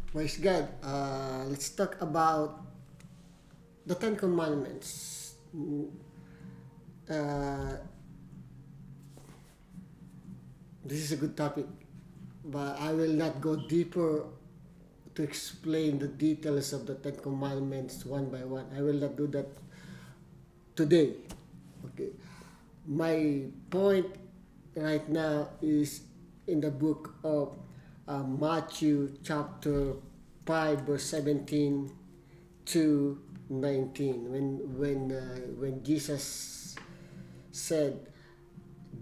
Praise God. Let's talk about the Ten Commandments. Uh, this is a good topic, but I will not go deeper to explain the details of the Ten Commandments one by one. I will not do that today. Okay. My point right now is in the book of Matthew chapter 5 verse 17 to 19 when Jesus said,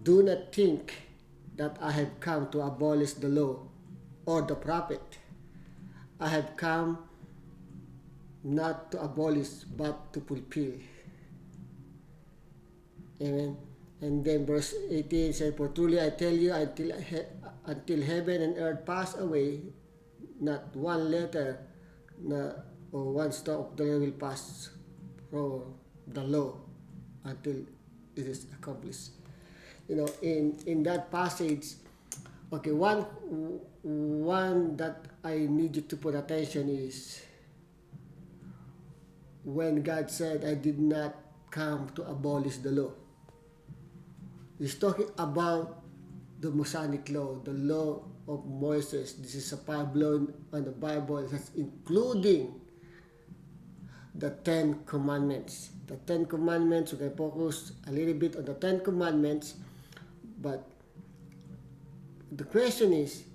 "Do not think that I have come to abolish the law or the prophet. I have come not to abolish but to fulfill." Amen. And then verse 18 says, "For truly I tell you, until heaven and earth pass away, not one letter or one stroke of the law will pass from the law until it is accomplished." In that passage, okay, one that I need you to put attention is when God said, "I did not come to abolish the law." He's talking about the Mosaic law, the law of Moses. This is a five law on the Bible, that's including the Ten Commandments. The Ten Commandments, we can focus a little bit on the Ten Commandments, but the question is,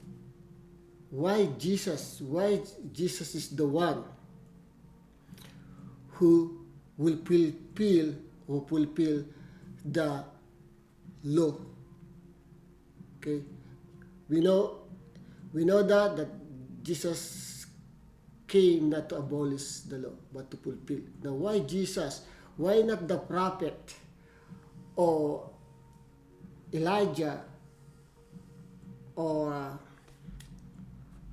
why Jesus? Why Jesus is the one who will fulfill the law? Okay, we know that Jesus came not to abolish the law but to fulfill. Now, why Jesus? Why not the prophet or Elijah or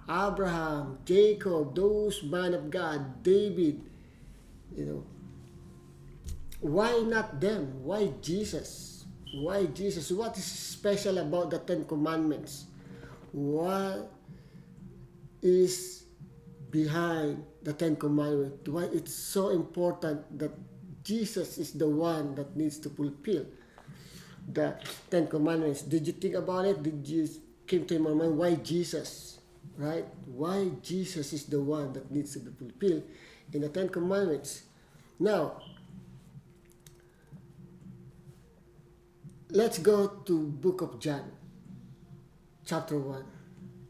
Abraham, Jacob, those man of God, David? Why not them? Why Jesus? Why Jesus? What is special about the Ten Commandments? What is behind the Ten Commandments? Why it's so important that Jesus is the one that needs to fulfill the Ten Commandments? Did you think about it? Did you came to your mind why Jesus? Right? Why Jesus is the one that needs to be fulfilled in the Ten Commandments? Now, let's go to book of John, chapter 1.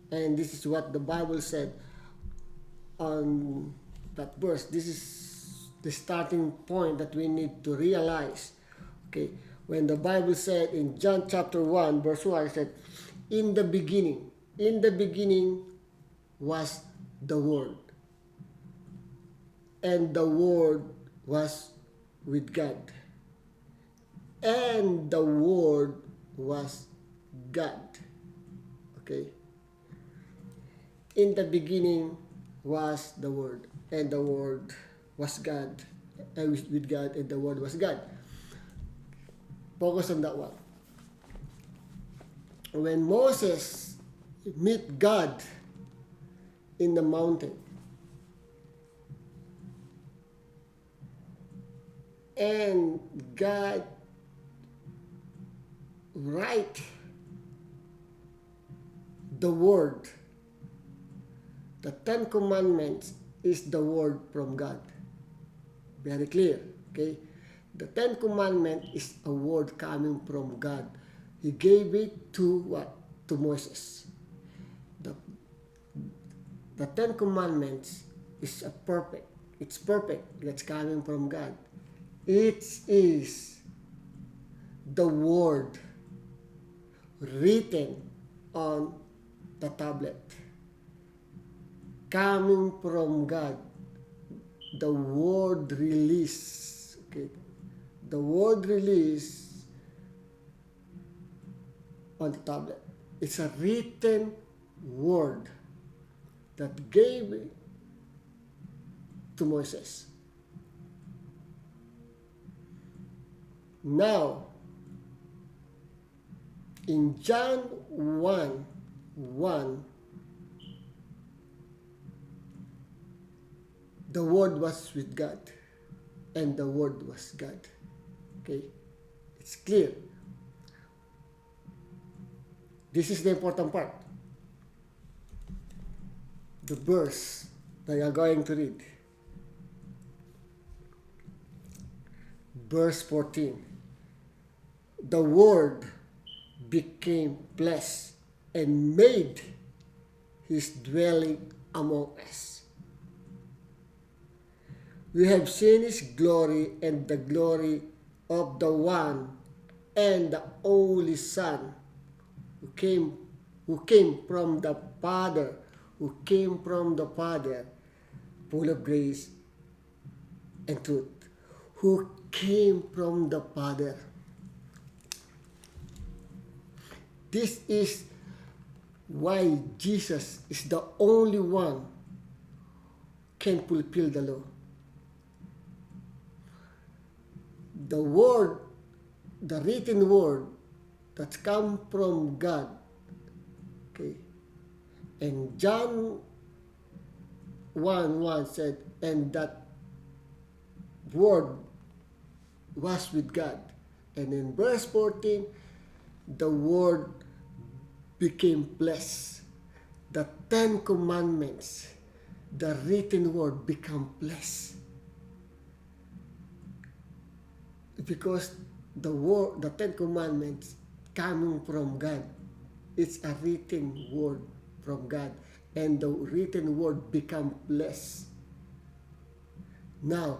And this is what the Bible said on that verse. This is the starting point that we need to realize. Okay, when the Bible said in John chapter 1, verse 1, it said, in the beginning was the Word, and the Word was with God, and the Word was God. Okay? In the beginning was the Word, and the Word was God, and with God, and the Word was God. Focus on that one. When Moses met God in the mountain, and God write the word. The Ten Commandments is the word from God. Very clear, okay? The Ten Commandments is a word coming from God. He gave it to what? To Moses. The Ten Commandments is a perfect. It's perfect. It's coming from God. It is the word written on the tablet, coming from God. The word release. Okay, the word release on the tablet. It's a written word that gave to Moses. Now, in John 1:1, The Word was with God, and the Word was God. Okay? It's clear. This is the important part. The verse that you are going to read. Verse 14. The Word became flesh and made his dwelling among us. We have seen his glory and the glory of the one and the only Son who came from the Father, full of grace and truth, who came from the Father. This is why Jesus is the only one can fulfill the law. The word, the written word that's come from God. Okay. And John 1:1 said, and that word was with God. And in verse 14, the word became flesh. The 10 commandments, the written word become flesh. Because the word, the 10 commandments coming from God, it's a written word from God, and the written word become flesh. Now,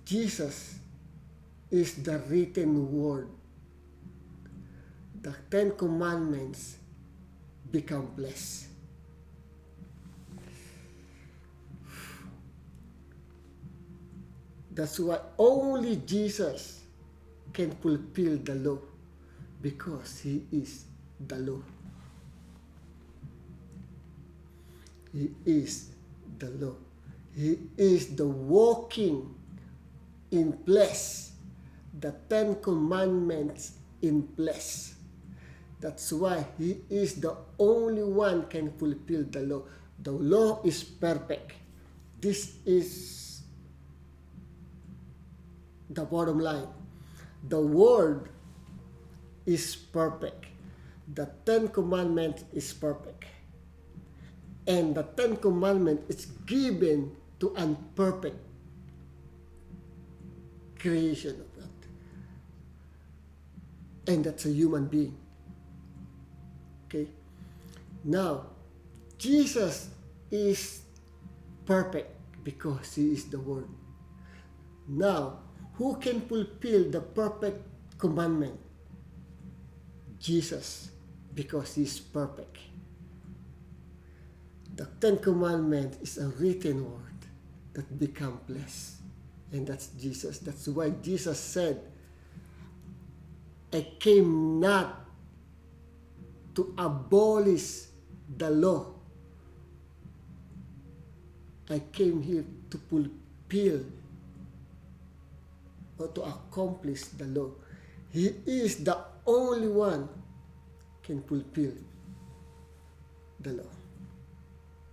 Jesus is the written word. The 10 commandments become flesh. That's why only Jesus can fulfill the law, because he is the law. He is the law. He is the walking in flesh, the 10 commandments in flesh. That's why he is the only one can fulfill the law. The law is perfect. This is the bottom line. The word is perfect. The 10 commandments is perfect. And the 10 commandments is given to imperfect creation of God. And that's a human being. Okay? Now, Jesus is perfect because he is the Word. Now, who can fulfill the perfect commandment? Jesus, because he is perfect. The 10 commandments is a written word that become flesh. And that's Jesus. That's why Jesus said, I came not to abolish the law. I came here to fulfill or to accomplish the law. He is the only one can fulfill the law.